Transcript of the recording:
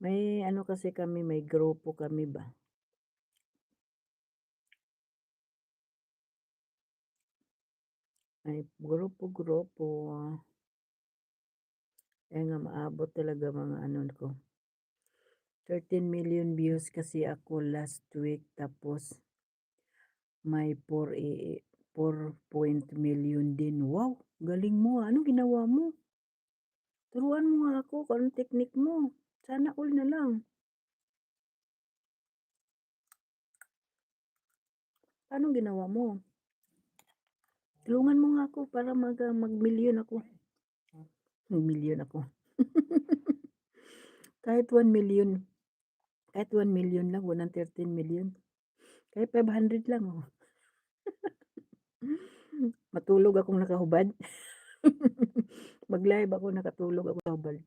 May ano kasi kami, may grupo kami ba. May grupo-grupo. Kaya nga maabot talaga mga ano ko. 13 million views kasi ako last week tapos may 4 million din. Wow, galing mo. Anong ginawa mo? Turuan mo nga ako kung anong technique mo. Sana all na lang. Paano ginawa mo? Tulungan mo nga ako para mag-million ako. Mag-million ako. Kahit 1 million. Kahit 1 million lang, 113 million. Kahit 500 lang, oh. Matulog akong nakahubad. Mag-live ako, nakatulog ako nakahubad.